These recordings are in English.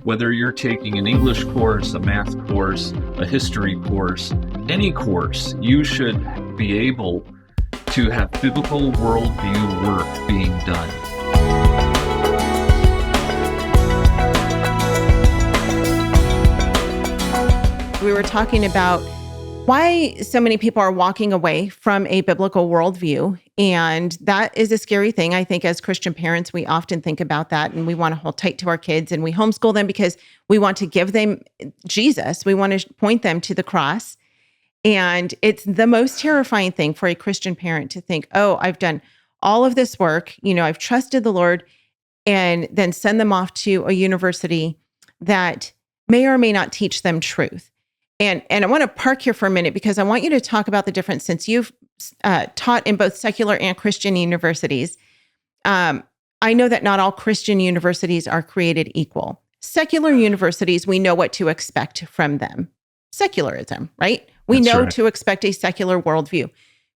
Whether you're taking an English course, a math course, a history course, any course, you should be able to have biblical worldview work being done. We were talking about why so many people are walking away from a biblical worldview. And that is a scary thing. I think as Christian parents, we often think about that and we want to hold tight to our kids and we homeschool them because we want to give them Jesus. We want to point them to the cross. And it's the most terrifying thing for a Christian parent to think, oh, I've done all of this work, I've trusted the Lord, and then send them off to a university that may or may not teach them truth. And I want to park here for a minute because I want you to talk about the difference since you've taught in both secular and Christian universities. I know that not all Christian universities are created equal. Secular universities, we know what to expect from them. Secularism, right? We know to expect a secular worldview.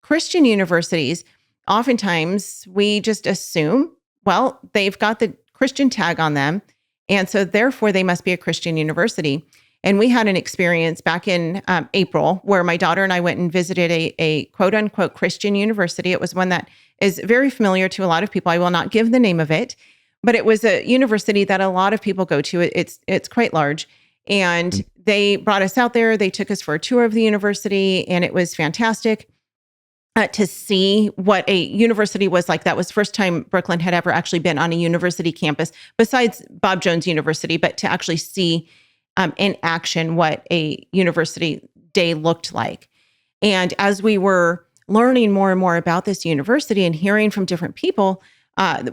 Christian universities, oftentimes we just assume, well, they've got the Christian tag on them, and so therefore they must be a Christian university. And we had an experience back in April where my daughter and I went and visited a quote unquote Christian university. It was one that is very familiar to a lot of people. I will not give the name of it, but it was a university that a lot of people go to. It's quite large. And they brought us out there. They took us for a tour of the university, and it was fantastic to see what a university was like. That was the first time Brooklyn had ever actually been on a university campus besides Bob Jones University, but to actually see in action what a university day looked like. And as we were learning more and more about this university and hearing from different people,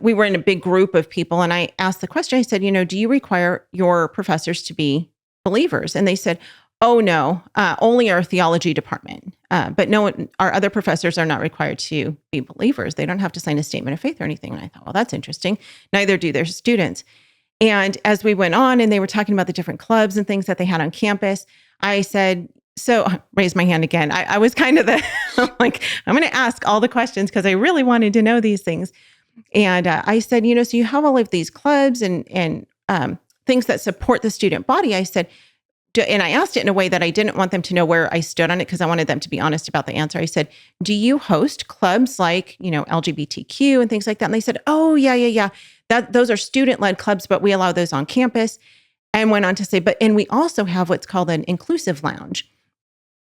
we were in a big group of people. And I asked the question, I said, do you require your professors to be believers? And they said, oh, no, only our theology department. But no, our other professors are not required to be believers. They don't have to sign a statement of faith or anything. And I thought, well, that's interesting. Neither do their students. And as we went on and they were talking about the different clubs and things that they had on campus, I said, so raise my hand again. I was kind of I'm going to ask all the questions because I really wanted to know these things. And I said, so you have all of these clubs and things that support the student body. I said, and I asked it in a way that I didn't want them to know where I stood on it because I wanted them to be honest about the answer. I said, do you host clubs like, LGBTQ and things like that? And they said, oh, yeah. Those are student-led clubs, but we allow those on campus. And went on to say, and we also have what's called an inclusive lounge.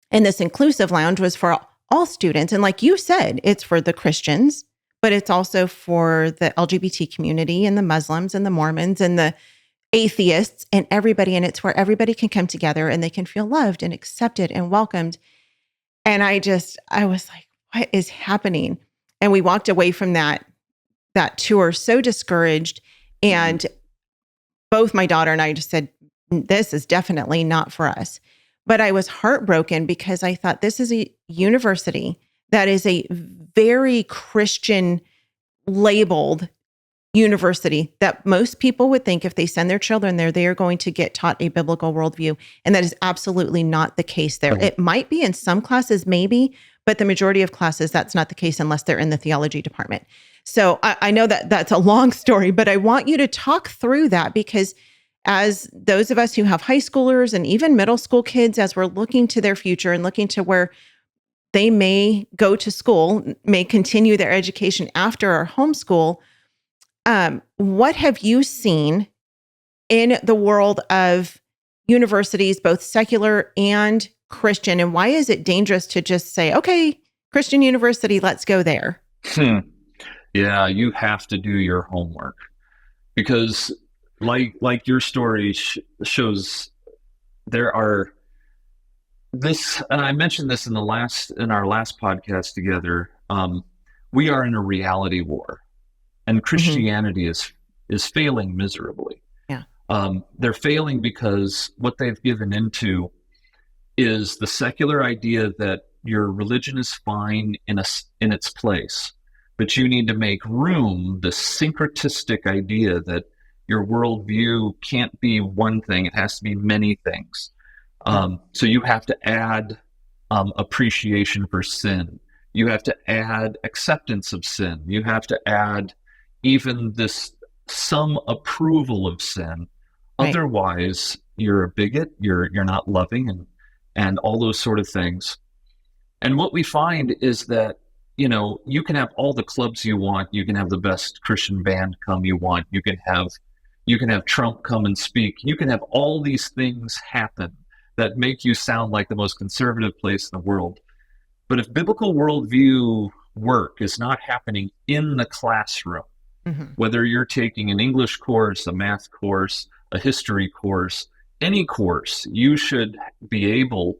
And this inclusive lounge was for all students. And like you said, it's for the Christians, but it's also for the LGBT community and the Muslims and the Mormons and the atheists and everybody. And it's where everybody can come together and they can feel loved and accepted and welcomed. And I was like, what is happening? And we walked away from that tour so discouraged. And both my daughter and I just said, this is definitely not for us. But I was heartbroken because I thought this is a university that is a very Christian labeled university that most people would think if they send their children there, they are going to get taught a biblical worldview. And that is absolutely not the case there. It might be in some classes, maybe, but the majority of classes, that's not the case unless they're in the theology department. So I know that that's a long story, but I want you to talk through that because as those of us who have high schoolers and even middle school kids, as we're looking to their future and looking to where they may go to school, may continue their education after our homeschool, what have you seen in the world of universities, both secular and Christian, and why is it dangerous to just say, okay, Christian university, let's go there? Yeah, you have to do your homework because like your story shows there are this, and I mentioned this in our last podcast together. We are in a reality war, and Christianity is failing miserably. Yeah. They're failing because what they've given into is the secular idea that your religion is fine in its place, but you need to make room, the syncretistic idea that your worldview can't be one thing, it has to be many things. So you have to add appreciation for sin. You have to add acceptance of sin. You have to add even some approval of sin Right. Otherwise, you're a bigot, you're not loving, and all those sort of things. And what we find is that, you can have all the clubs you want, you can have the best Christian band come you want, you can have Trump come and speak, you can have all these things happen that make you sound like the most conservative place in the world. But if biblical worldview work is not happening in the classroom, whether you're taking an English course, a math course, a history course, any course, you should be able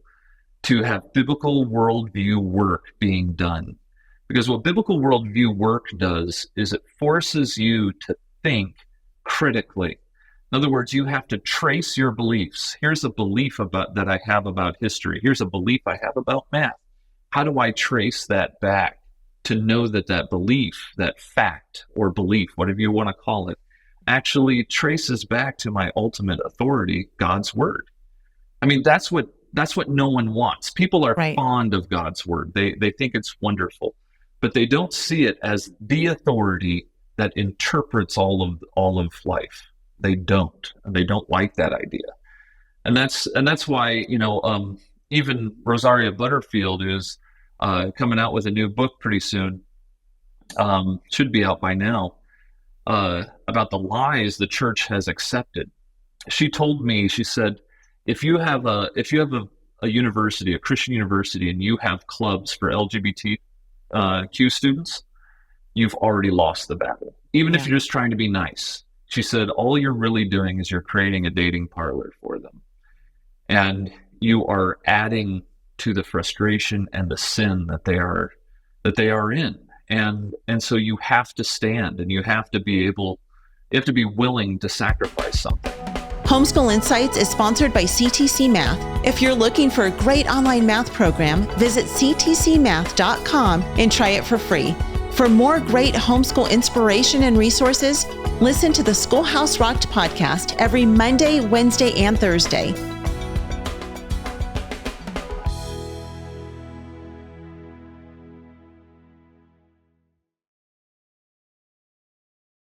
to have biblical worldview work being done. Because what biblical worldview work does is it forces you to think critically. In other words, you have to trace your beliefs. Here's a belief that I have about history. Here's a belief I have about math. How do I trace that back to know that belief, that fact or belief, whatever you want to call it, actually traces back to my ultimate authority, God's word? I mean, that's what no one wants. People are fond of God's word. They think it's wonderful, but they don't see it as the authority that interprets all of life. They don't, and they don't like that idea. And that's why, even Rosaria Butterfield is coming out with a new book pretty soon. Should be out by now, about the lies the church has accepted. She told me, she said, if you have a university, a Christian university, and you have clubs for LGBTQ students, you've already lost the battle. Even if you're just trying to be nice. She said, all you're really doing is you're creating a dating parlor for them. And you are adding to the frustration and the sin that they are in. And so you have to stand, and you have to be willing to sacrifice something. Homeschool Insights is sponsored by CTC Math. If you're looking for a great online math program, visit ctcmath.com and try it for free. For more great homeschool inspiration and resources, listen to the Schoolhouse Rocked Podcast every Monday, Wednesday, and Thursday.